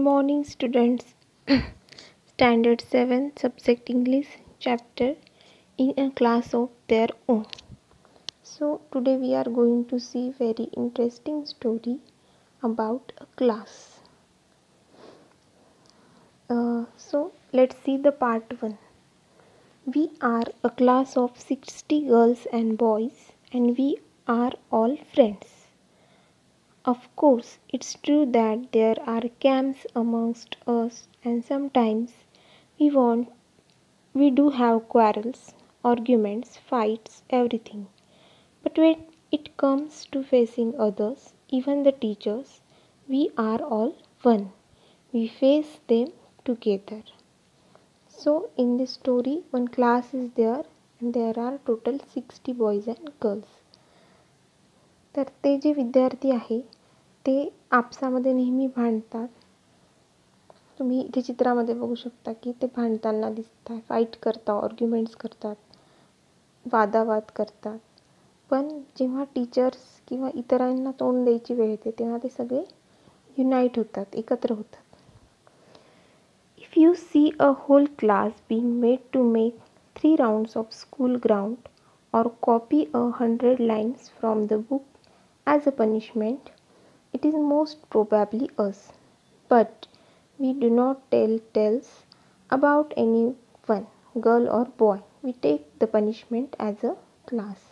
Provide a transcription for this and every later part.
Morning students. Standard 7 subject English chapter in a class of their own. So today we are going to see very interesting story about a class. So let's see the part 1. We are a class of 60 girls and boys and we are all friends. Of course, it's true that there are camps amongst us and sometimes we do have quarrels, arguments, fights, everything. But when it comes to facing others, even the teachers, we are all one. We face them together. So in this story, one class is there and there are total 60 boys and girls. तर ते जे विद्यार्थी आहे ते आपसामध्ये नेहमी भांडतात. तुम्ही इथे चित्रामध्ये बघू शकता की ते भांडताना दिसतात, फाईट करतात, आर्ग्युमेंट्स करतात, वादावाद करतात. पण जेव्हा टीचर्स किंवा इतरांना तोंड द्यायची वेळ येते तेव्हा ते सगळे युनाइट होतात, एकत्र होतात. If you see a whole class being made to make 3 rounds of school ground or copy 100 lines from the book as a punishment, it is most probably us. But we do not tell tales about anyone, girl or boy. We take the punishment as a class.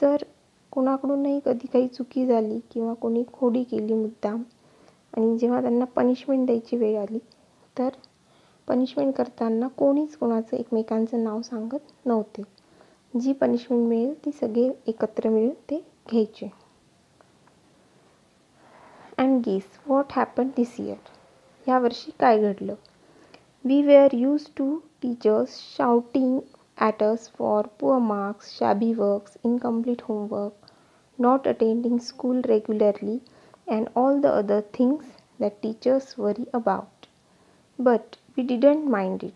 जर कोणाकडूनही कधी काही चुकी झाली किंवा कोणी खोडी केली मुद्दाम आणि जेव्हा त्यांना पनिशमेंट द्यायची वेळ आली तर पनिशमेंट करताना कोणीच कोणाचं एकमेकांचं नाव सांगत नव्हते. जी पनिशमेंट मिळेल ती सगळे एकत्र मिळून ते घ्यायचे. And guess what happen this year. यावर्षी काय घडलं. We were used to teachers shouting at us for poor marks, shabby works, incomplete homework, not attending school regularly and all the other things that teachers worry about. But we didn't mind it.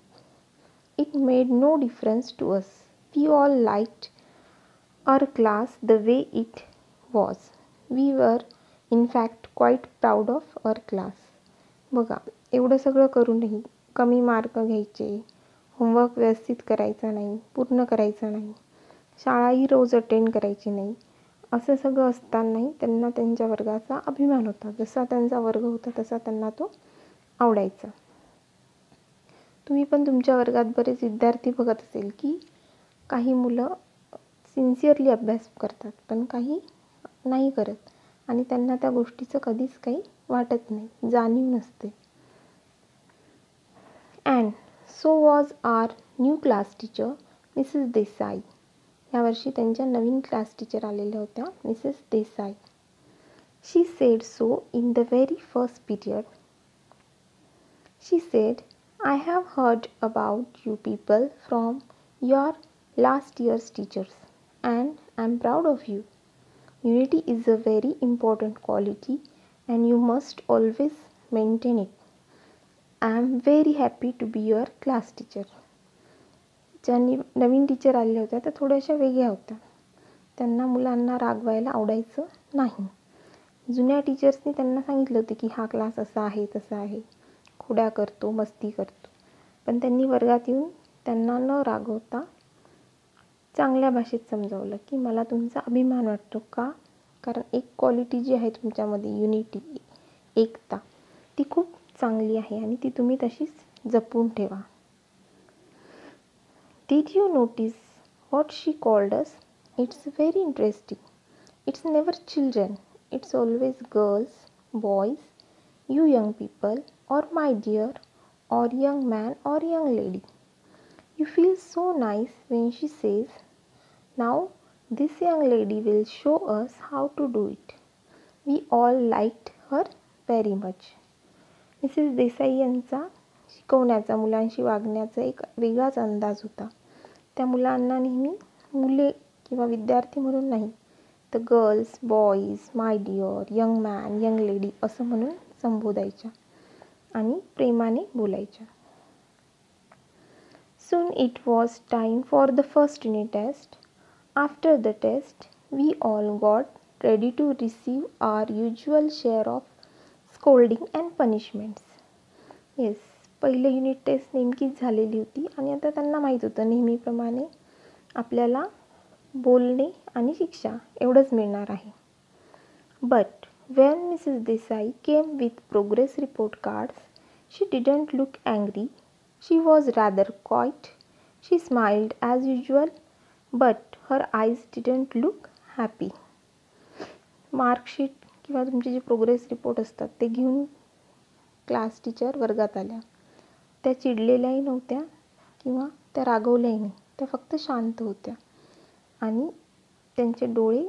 It made no difference to us. We all liked our class the way it was. We were in fact quite proud of our class. बघा, एवढं सगळं करूनही कमी mark घ्यायचे, homework व्यवस्थित करायचा नाही, पूर्ण करायचा नाही, शाळाही रोज अटेंड करायची नाही, असं सगळं असतानाही त्यांना त्यांच्या वर्गाचा अभिमान होता. जसा त्यांचा वर्ग होता तसा त्यांना तो आवडायचा. तुम्ही पण तुमच्या वर्गात बरेच विद्यार्थी बघत असेल की काही मुलं सिन्सिअरली अभ्यास करतात पण काही नाही करत आणि त्यांना त्या गोष्टीचं कधीच काही वाटत नाही, जाणीव नसते. And so was our new class teacher Mrs Desai. यावर्षी त्यांच्या नवीन क्लास टीचर आलेल्या होत्या, Mrs Desai. She said so in the very first period. She said, I have heard about you people from your last year's teachers and I am proud of you. Unity is a very important quality and you must always maintain it. I am very happy to be your class teacher. ज्या नवीन teacher आलेल्या होत्या त्या थोड्याशा वेगळ्या होत्या. त्यांना मुलांना रागवायला आवडायचं नाही. जुन्या टीचर्सनी त्यांना सांगितलं होते की हा क्लास असा आहे तसा आहे, खोड्या करतो, मस्ती करतो. पण त्यांनी वर्गात येऊन त्यांना न रागवता चांगल्या भाषेत समजावलं की मला तुमचा अभिमान वाटतो. का? कारण एक क्वालिटी जी आहे तुमच्यामध्ये, युनिटी, एकता, ती खूप चांगली आहे आणि ती तुम्ही तशीच जपून ठेवा. Did you notice what she called us? It's very interesting. It's never children. It's always girls, boys, you young people, or my dear, or young man or young lady. You feel so nice when she says, now this young lady will show us how to do it. We all liked her very much. Mrs Desai यांचा शिकवण्याचा, मुलांशी वागण्याचा एक वेगळाच अंदाज होता. त्या मुलांना नेहमी मुले किंवा विद्यार्थी म्हणून नाही तर girls, boys, my dear, young man, young lady असं म्हणून संबोधायच्या आणि प्रेमाने बोलायच्या. Soon it was time for the first unit test. After the test, we all got ready to receive our usual share of scolding and punishments. Yes, पहिलं unit taste नेमकीच झालेली होती आणि आता त्यांना माहीत होतं नेहमीप्रमाणे आपल्याला बोलणे आणि शिक्षा एवढंच मिळणार आहे. But when Mrs. Desai came with progress report cards, she didn't look angry. She was rather quiet. She smiled as usual, but her eyes didn't look happy. Marksheet किंवा तुमचे जे प्रोग्रेस रिपोर्ट असतात ते घेऊन क्लास टीचर वर्गात आल्या. त्या चिडलेल्याही नव्हत्या किंवा त्या रागवल्याही नाही. त्या फक्त शांत होत्या आणि त्यांचे डोळे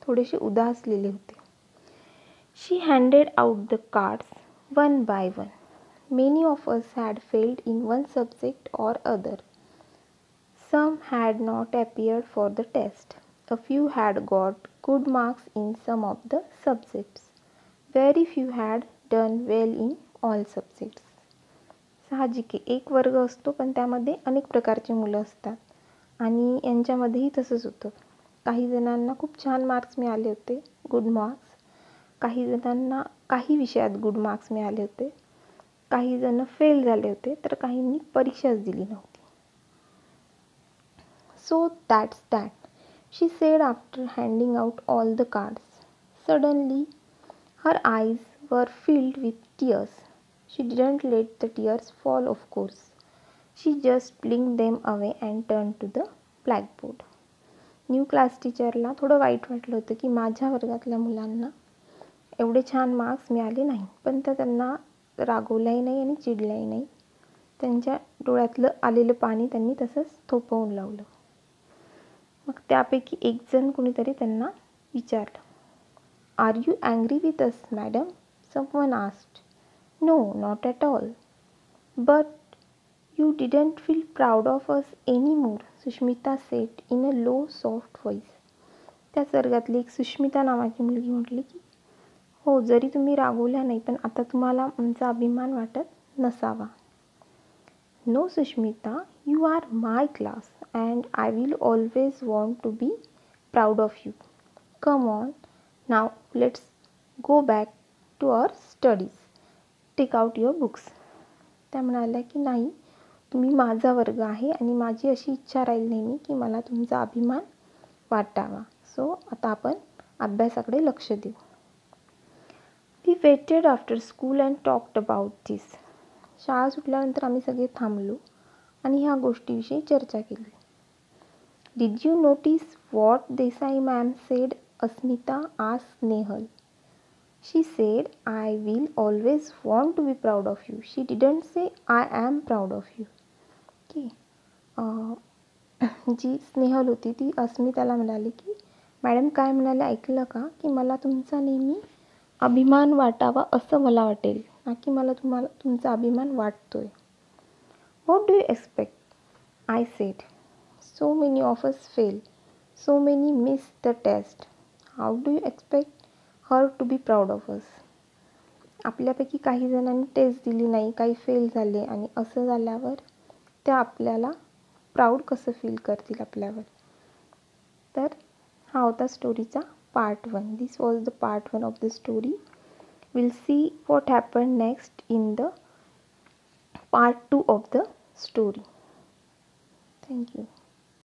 थोडेसे उदासलेले होते. She handed out the cards one by one. Many of us had failed in one subject or other. Some had not appeared for the test. A few had got good marks in some of the subjects. Very few had done well in all subjects. साहजिक आहे, एक वर्ग असतो पण त्यामध्ये अनेक प्रकारची मुलं असतात आणि यांच्यामध्येही तसंच होतं. काही जणांना खूप छान मार्क्स मिळाले होते, गुड मार्क्स. काही जणांना काही विषयात गुड मार्क्स मिळाले होते, काही जण फेल झाले होते, तर काहींनी परीक्षाच दिली नव्हती. So that's that, she said after handing out all the cards. Suddenly her eyes were filled with tears. She didn't let the tears fall of course. She just blinked them away and turn to the blackboard. New class टीचरला थोडं वाईट वाटलं होतं की माझ्या वर्गातल्या मुलांना एवढे छान मार्क्स मिळाले नाही, पण त्यांना रागवल्याही नाही आणि चिडल्याही नाही. त्यांच्या डोळ्यातलं आलेलं पाणी त्यांनी तसंच थोपवून लावलं. मग त्यापैकी एक जण कुणीतरी त्यांना विचारलं, are you angry with us madam? Someone asked. No, not at all. But you didn't feel proud of us any more, Sushmita said in a low soft voice. त्याच वर्गातली एक सुष्मिता नावाची मुलगी म्हटली की हो, जरी तुम्ही रागवल्या नाही, पण आता तुम्हाला आमचा अभिमान वाटत नसावा. No Sushmita, you are my class and I will always want to be proud of you. Come on, now let's go back to our studies. Take out your books. त्या म्हणाल्या की नाही, तुम्ही माझा वर्ग आहे आणि माझी अशी इच्छा राहील नेहमी की मला तुमचा अभिमान वाटावा. सो आता आपण अभ्यासाकडे लक्ष देऊ. We waited after school and talked about this. शाळा सुटल्यानंतर आम्ही सगळे थांबलो आणि ह्या गोष्टीविषयी चर्चा केली. Did you notice what Desai ma'am said? Asmita asked Nehal. She said, I will always want to be proud of you. She didn't say, I am proud of you. Okay. जी स्नेहल होती ती अस्मिताला म्हणाली की मॅडम काय म्हणाले ऐकलं का, की मला तुमचा नेहमी अभिमान वाटावा असं मला वाटेल, ना की मला तुमचा अभिमान वाटतोय. What do you expect? I said, so many of us fail, so many miss the test. How do you expect her to be proud of us? आपल्यापैकी काही जणांनी टेस्ट दिली नाही, काही फेल झाले आणि असं झाल्यावर त्या आपल्याला प्राऊड कसं फील करतील आपल्यावर. तर हा होता स्टोरीचा part 1. This was the part 1 of the story. We'll see what happened next in the part 2 of the story. Thank you.